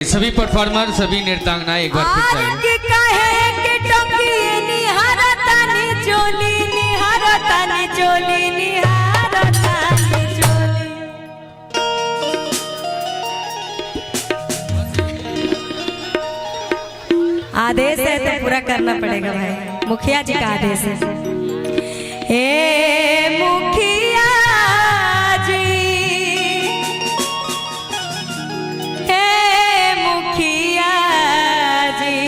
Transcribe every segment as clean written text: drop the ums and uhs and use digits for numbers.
सभी परफॉर्मर सभी नृत्यांगनाएं एक बार फिर चाहिए। आदेश है तो पूरा करना पड़ेगा भाई, मुखिया जी का आदेश है। हे मुखिया जी, हे मुखिया जी,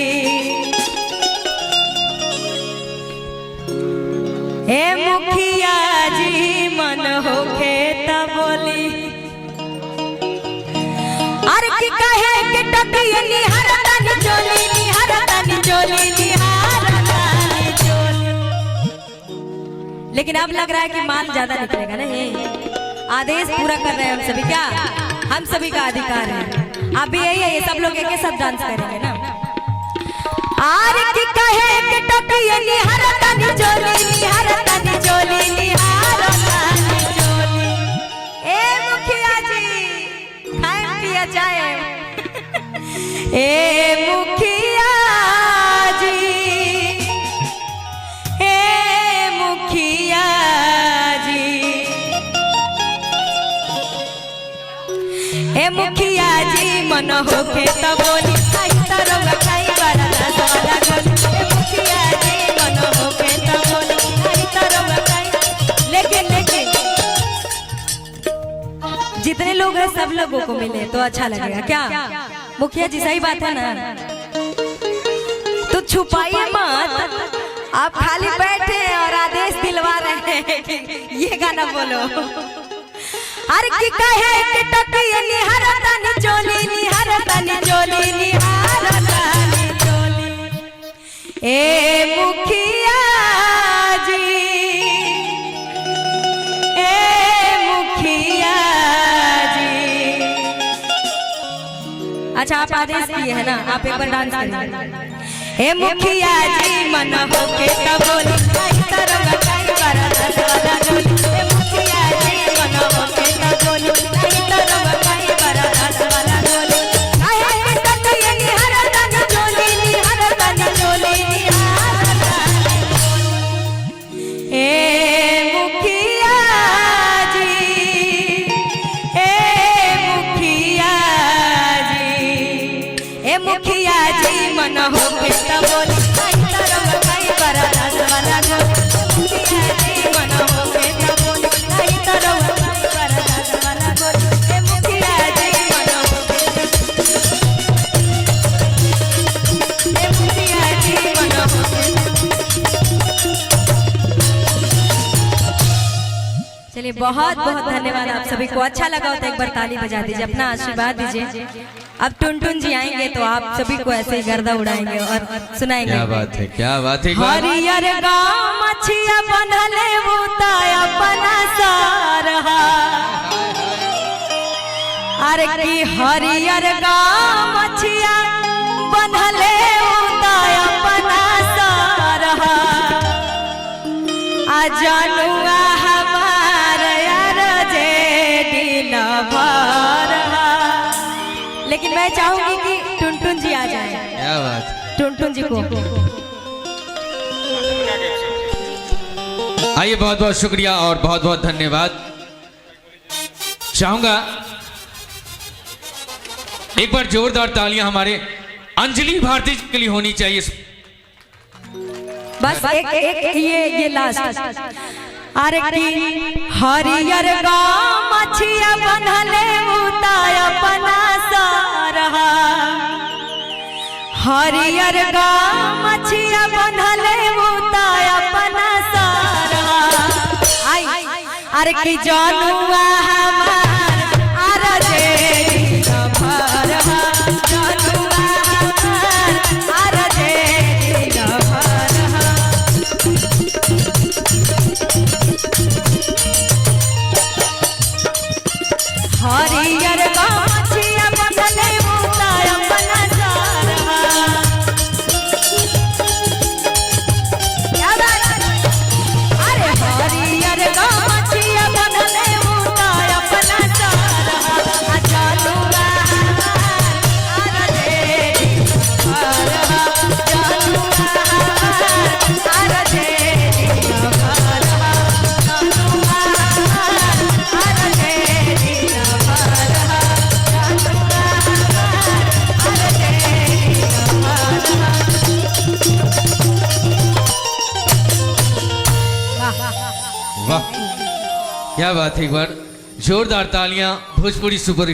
हे मुखिया जी, मन होके त बोली अरे की कहे के टकिए निहरतानी चोली लेकिन अब लग रहा है कि माल ज्यादा निकलेगा ना। ये आदेश पूरा कर रहे हैं हम सभी, क्या हम सभी का अधिकार है। अब भी यही है, ये सब लोग एक साथ डांस करेंगे ना। आर की कहे के टकिए निहरतानी चोली निहरतानी चोली निहरतानी चोली। ए मुखिया जी खाए पिया जाए। ए मुखिया जी, हे मुखिया जी, हे मुखिया जी, मन होके त बोली खाई तरंग खाई बड़ा वाला गोली। हे मुखिया जी, मन होके त बोली खाई तरंग खाई। लेकिन जितने लोग हैं सब लोगों को मिले तो अच्छा लगेगा, क्या मुखिया जी? सही बात है ना, तो छुपाइए मत, आप खाली बैठे और आदेश दिलवा रहे हैं ये गाना बोलो। हर की कहे के टकिए निहरतानी चोली निहरतानी चोली निहरतानी चोली। ए मुखिया जी, ए मुखिया जी। अच्छा आप आदेश किए है ना, आप एक बार डांस करिए। हे मुखिया जी, मन होके त बोली खाई तरंग खाई बड़ा वाला गोली। हे मुखिया जी, मन होके त बोली खाई तरंग खाई बड़ा वाला गोली। काहे के टकिए निहरतानी चोली निहरतानी चोली निहरतानी। हे मुखिया जी, हे मुखिया जी, हे मुखिया जी, मन होके त बोली खाई तरंग खाई बड़ा वाला गोली। मुखिया जी, मन होके त बोली खाई तरंग खाई बड़ा वाला गोली। हे मुखिया जी, मन होके, हे मुखिया जी, मन होके। चलिए बहुत बहुत धन्यवाद आप सभी को। अच्छा लगा हो तो एक बार ताली बजा दीजिए, अपना आशीर्वाद दीजिए। अब टुनटुन जी आएंगे तो आप सभी को ऐसे ही गर्दा उड़ाएंगे और सुनाएंगे। क्या बात है, क्या बात है। हरियर गाँव मछिया बनले बुताया अपना सारहा। अरे की हरियर गाँव मछिया बनले बुताया अपना सारहा। आ जानुआ हमार यार जे दिल भरहा। लेकिन मैं चाहूंगी कि टुनटुन जी आ जाएं। क्या बात, टुनटुन जी को आइए। बहुत बहुत शुक्रिया और बहुत बहुत धन्यवाद। चाहूंगा एक बार जोरदार तालियां हमारे अंजलि भारती के लिए होनी चाहिए। बस एक ये लास्ट। अरे की हरियर गाँव मछिया बनले उताया अपना सारहा। हरियर गाँव मछिया बनले उताया अपना सारहा। अरे की जानुआ हमार अरे जे दिल भरहा। जानुआ हमार अरे जे दिल भरहा। हरियर गाँव मछिया बनले उताया अपना सारहा। क्या बात है? अरे हरियर गाँव मछिया बनले उताया अपना क्या बात है, एक बार जोरदार तालियां भोजपुरी सुपर